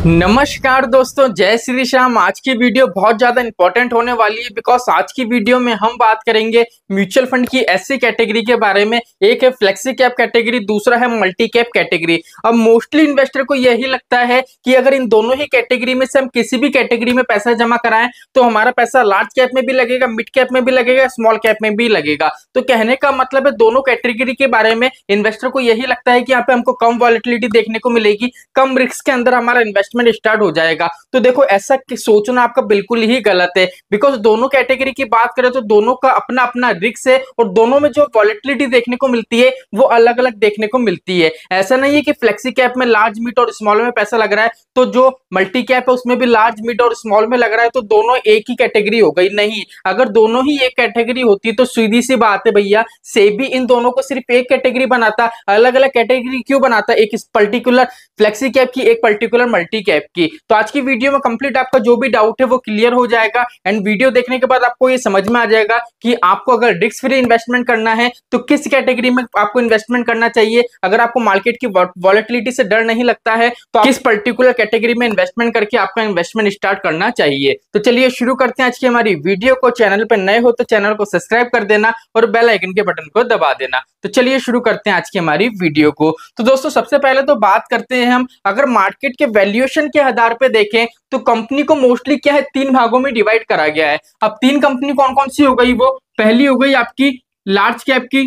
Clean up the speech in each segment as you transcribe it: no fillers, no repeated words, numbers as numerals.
नमस्कार दोस्तों, जय श्री श्याम। आज की वीडियो बहुत ज्यादा इंपॉर्टेंट होने वाली है बिकॉज आज की वीडियो में हम बात करेंगे म्यूचुअल फंड की ऐसी कैटेगरी के बारे में। एक है फ्लेक्सी कैप कैटेगरी, दूसरा है मल्टी कैप कैटेगरी। अब मोस्टली इन्वेस्टर को यही लगता है कि अगर इन दोनों ही कैटेगरी में से हम किसी भी कैटेगरी में पैसा जमा कराएं तो हमारा पैसा लार्ज कैप में भी लगेगा, मिड कैप में भी लगेगा, स्मॉल कैप में भी लगेगा। तो कहने का मतलब है दोनों कैटेगरी के बारे में इन्वेस्टर को यही लगता है कि यहाँ पे हमको कम वॉलेटिलिटी देखने को मिलेगी, कम रिस्क के अंदर हमारा इन्वेस्टमेंट स्टार्ट हो जाएगा। तो देखो, ऐसा सोचना आपका बिल्कुल ही गलत है बिकॉज दोनों कैटेगरी की बात करें तो दोनों का अपना अपना रिस्क है और दोनों में जो वॉलेटिलिटी देखने को मिलती है वो अलग अलग देखने को मिलती है। ऐसा नहीं है कि फ्लेक्सी कैप में लार्ज, मिड और स्मॉल में पैसा लग रहा है तो जो मल्टी कैप है उसमें भी लार्ज, मिड और स्मॉल में लग रहा है तो दोनों एक ही कैटेगरी हो गई। नहीं, अगर दोनों ही एक कैटेगरी होती तो सीधी सी बात है भैया, सेबी इन दोनों को सिर्फ एक कैटेगरी बनाता, अलग अलग कैटेगरी क्यों बनाता, एक पर्टिकुलर फ्लेक्सी कैप की, एक पर्टिकुलर मल्टी कैप की। तो आज की वीडियो में कंप्लीट आपका जो भी डाउट है वो क्लियर हो जाएगा एंड वीडियो देखने के बाद आपको ये समझ में आ जाएगा कि आपको अगर रिस्क फ्री इन्वेस्टमेंट करना है तो किस कैटेगरी में आपको इन्वेस्टमेंट करना चाहिए। अगर आपको मार्केट की वॉलेटिलिटी से डर नहीं लगता है तो किस पर्टिकुलर कैटेगरी में इन्वेस्टमेंट करके आपका इन्वेस्टमेंट स्टार्ट करना चाहिए। तो चलिए शुरू करते हैं आज की हमारी वीडियो को। चैनल पर नए हो तो चैनल को सब्सक्राइब कर देना और बेल आइकन के बटन को दबा देना। तो चलिए शुरू करते हैं आज की हमारी वीडियो को। तो दोस्तों, सबसे पहले तो बात करते हैं हम, अगर मार्केट के वैल्यूएशन के आधार पे देखें तो कंपनी को मोस्टली क्या है, तीन भागों में डिवाइड करा गया है। अब तीन कंपनी कौन कौन सी हो गई, वो पहली हो गई आपकी लार्ज कैप की,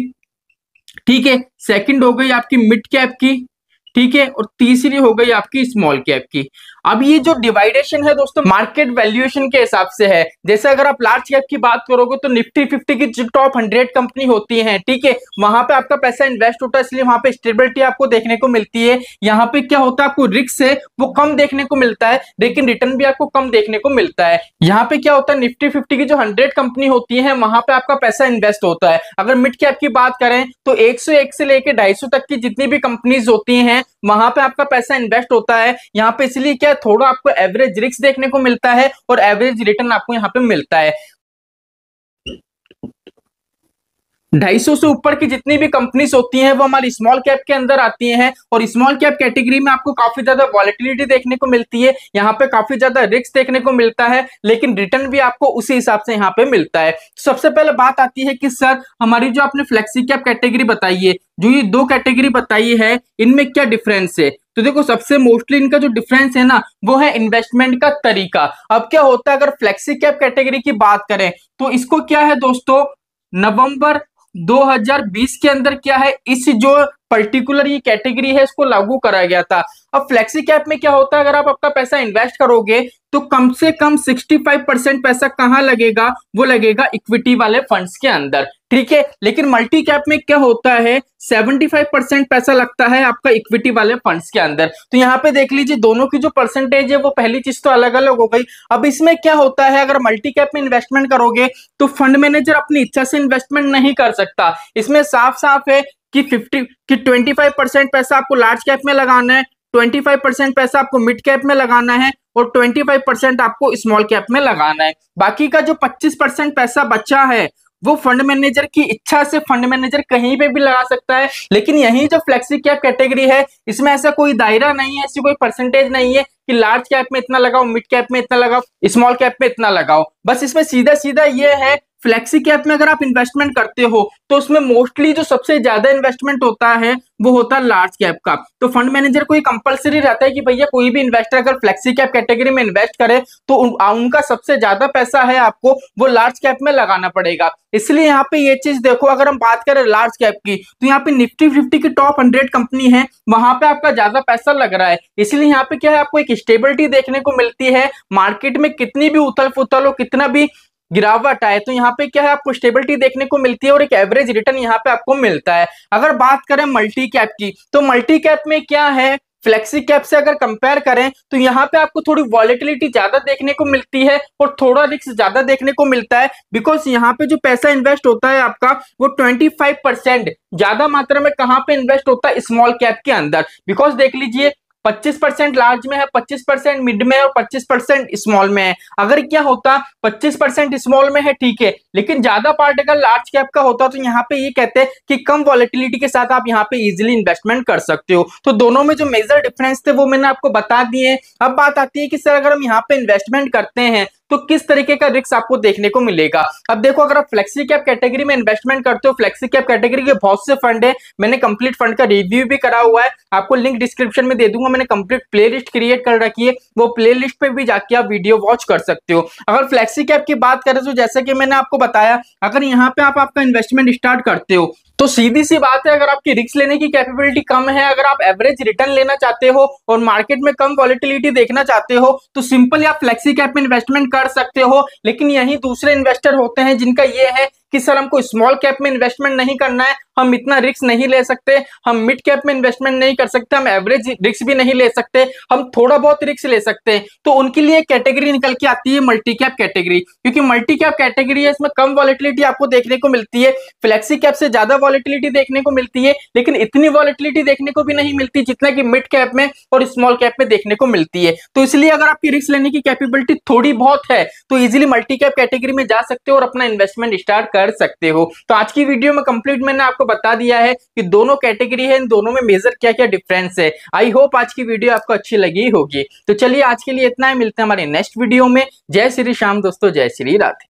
ठीक है, सेकंड हो गई आपकी मिड कैप की, ठीक है, और तीसरी हो गई आपकी स्मॉल कैप की। अब ये जो डिवाइडेशन है दोस्तों मार्केट वैल्यूएशन के हिसाब से है। जैसे अगर आप लार्ज कैप की बात करोगे तो निफ्टी 50 की जो टॉप 100 कंपनी होती हैं, ठीक है, वहां पे आपका पैसा इन्वेस्ट होता है, इसलिए वहां पे स्टेबिलिटी आपको देखने को मिलती है। यहाँ पे क्या होता है, आपको रिस्क है वो कम देखने को मिलता है लेकिन रिटर्न भी आपको कम देखने को मिलता है। यहाँ पे क्या होता है, निफ्टी 50 की जो 100 कंपनी होती है वहां पे आपका पैसा इन्वेस्ट होता है। अगर मिड कैप की बात करें तो 101 से लेके 250 तक की जितनी भी कंपनीज होती हैं वहां पे आपका पैसा इन्वेस्ट होता है। यहाँ पे इसलिए क्या थोड़ा आपको एवरेज रिस्क देखने को मिलता है और एवरेज रिटर्न आपको यहाँ पे मिलता है। 250 से ऊपर की जितनी भी कंपनीज होती हैं वो हमारी स्मॉल कैप के अंदर आती हैं और स्मॉल कैप कैटेगरी में आपको काफी ज्यादा वॉलेटिलिटी देखने को मिलती है, यहाँ पे काफी ज्यादा रिस्क देखने को मिलता है लेकिन रिटर्न भी आपको उसी हिसाब से यहाँ पे मिलता है। सबसे पहले बात आती है कि सर हमारी जो आपने फ्लेक्सी कैप कैटेगरी बताई है, जो ये दो कैटेगरी बताई है, इनमें क्या डिफरेंस है। तो देखो, सबसे मोस्टली इनका जो डिफरेंस है ना वो है इन्वेस्टमेंट का तरीका। अब क्या होता है, अगर फ्लेक्सी कैप कैटेगरी की बात करें तो इसको क्या है दोस्तों, नवंबर 2020 के अंदर क्या है, इस जो पर्टिकुलर ये कैटेगरी है इसको लागू कराया गया था। अब फ्लेक्सी कैप में क्या होता है, अगर आप आपका पैसा इन्वेस्ट करोगे तो कम से कम 65% पैसा कहां लगेगा, वो लगेगा इक्विटी वाले फंड्स के अंदर, ठीक है। लेकिन मल्टी कैप में क्या होता है, 75% पैसा लगता है आपका इक्विटी वाले फंड्स के अंदर। तो यहाँ पे देख लीजिए दोनों की जो परसेंटेज है वो पहली चीज तो अलग अलग हो गई। अब इसमें क्या होता है, अगर मल्टी कैप में इन्वेस्टमेंट करोगे तो फंड मैनेजर अपनी इच्छा से इन्वेस्टमेंट नहीं कर सकता। इसमें साफ साफ है कि 25% पैसा आपको लार्ज कैप में लगाना है, 25% पैसा आपको मिड कैप में लगाना है और 25% आपको स्मॉल कैप में लगाना है। बाकी का जो 25% पैसा बचा है वो फंड मैनेजर की इच्छा से फंड मैनेजर कहीं पे भी लगा सकता है। लेकिन यही जो फ्लेक्सी कैप कैटेगरी है इसमें ऐसा कोई दायरा नहीं है, ऐसी कोई परसेंटेज नहीं है कि लार्ज कैप में इतना लगाओ, मिड कैप में इतना लगाओ, स्मॉल कैप में इतना लगाओ। बस इसमें सीधा सीधा ये है, फ्लेक्सी कैप में अगर आप इन्वेस्टमेंट करते हो तो उसमें मोस्टली जो सबसे ज्यादा इन्वेस्टमेंट होता है वो होता है लार्ज कैप का। तो फंड मैनेजर को ये कंपलसरी रहता है कि भैया कोई भी इन्वेस्टर अगर फ्लेक्सी कैप कैटेगरी में इन्वेस्ट करे तो उनका सबसे ज्यादा पैसा है आपको वो लार्ज कैप में लगाना पड़ेगा। इसलिए यहाँ पे ये चीज देखो, अगर हम बात करें लार्ज कैप की तो यहाँ पे निफ्टी 50 की टॉप 100 कंपनी है, वहां पे आपका ज्यादा पैसा लग रहा है। इसलिए यहाँ पे क्या है, आपको एक स्टेबिलिटी देखने को मिलती है। मार्केट में कितनी भी उथल पुथल हो, कितना भी गिरावट आए तो यहाँ पे क्या है, आपको स्टेबिलिटी देखने को मिलती है और एक एवरेज रिटर्न यहाँ पे आपको मिलता है। अगर बात करें मल्टी कैप की तो मल्टी कैप में क्या है, फ्लेक्सी कैप से अगर कंपेयर करें तो यहाँ पे आपको थोड़ी वॉलेटिलिटी ज्यादा देखने को मिलती है और थोड़ा रिस्क ज्यादा देखने को मिलता है बिकॉज यहाँ पे जो पैसा इन्वेस्ट होता है आपका वो 25% ज्यादा मात्रा में कहाँ पे इन्वेस्ट होता है, स्मॉल कैप के अंदर। बिकॉज देख लीजिए 25% लार्ज में है, 25% मिड में है और 25% स्मॉल में है। अगर क्या होता 25% स्मॉल में है ठीक है, लेकिन ज्यादा पार्ट अगर लार्ज कैप का होता तो यहाँ पे ये कहते हैं कि कम वॉलेटिलिटी के साथ आप यहाँ पे इजीली इन्वेस्टमेंट कर सकते हो। तो दोनों में जो मेजर डिफरेंस थे वो मैंने आपको बता दिए। अब बात आती है कि सर अगर हम यहाँ पे इन्वेस्टमेंट करते हैं तो किस तरीके का रिस्क आपको देखने को मिलेगा। अब देखो, अगर आप फ्लेक्सी कैप कैटेगरी में इन्वेस्टमेंट करते हो, फ्लेक्सी कैप कैटेगरी के बहुत से फंड है, मैंने कंप्लीट फंड का रिव्यू भी करा हुआ है, आपको लिंक डिस्क्रिप्शन में दे दूंगा। मैंने कंप्लीट प्लेलिस्ट क्रिएट कर रखी है, वो प्लेलिस्ट पे भी जाके आप वीडियो वॉच कर सकते हो। अगर फ्लेक्सी कैप की बात करें तो जैसे कि मैंने आपको बताया, अगर यहाँ पे आप आपका इन्वेस्टमेंट स्टार्ट करते हो तो सीधी सी बात है, अगर आपकी रिस्क लेने की कैपेबिलिटी कम है, अगर आप एवरेज रिटर्न लेना चाहते हो और मार्केट में कम वॉलेटिलिटी देखना चाहते हो तो सिंपली आप फ्लेक्सी कैप में इन्वेस्टमेंट कर सकते हो। लेकिन यही दूसरे इन्वेस्टर होते हैं जिनका ये है कि सर हमको स्मॉल कैप में इन्वेस्टमेंट नहीं करना है, हम इतना रिस्क नहीं ले सकते, हम मिड कैप में इन्वेस्टमेंट नहीं कर सकते, हम एवरेज रिस्क भी नहीं ले सकते, हम थोड़ा बहुत रिस्क ले सकते हैं। तो उनके लिए कैटेगरी निकल के आती है मल्टी कैप कैटेगरी, क्योंकि मल्टी कैप कैटेगरी है, इसमें कम वॉलेटिलिटी आपको देखने को मिलती है, फ्लेक्सी कैप से ज्यादा वॉलेटिलिटी देखने को मिलती है, लेकिन इतनी वॉलेटिलिटी देखने को भी नहीं मिलती जितना कि मिड कैप में और स्मॉल कैप में देखने को मिलती है। तो इसलिए अगर आपकी रिस्क लेने की कैपेबिलिटी थोड़ी बहुत है तो इजीली मल्टी कैप कैटेगरी में जा सकते हो और अपना इन्वेस्टमेंट स्टार्ट कर सकते हो। तो आज की वीडियो में कंप्लीट मैंने आपको बता दिया है कि दोनों कैटेगरी है, इन दोनों में मेजर क्या क्या डिफरेंस है। आई होप आज की वीडियो आपको अच्छी लगी होगी। तो चलिए आज के लिए इतना ही, मिलते हैं हमारे नेक्स्ट वीडियो में। जय श्री श्याम दोस्तों, जय श्री राधे।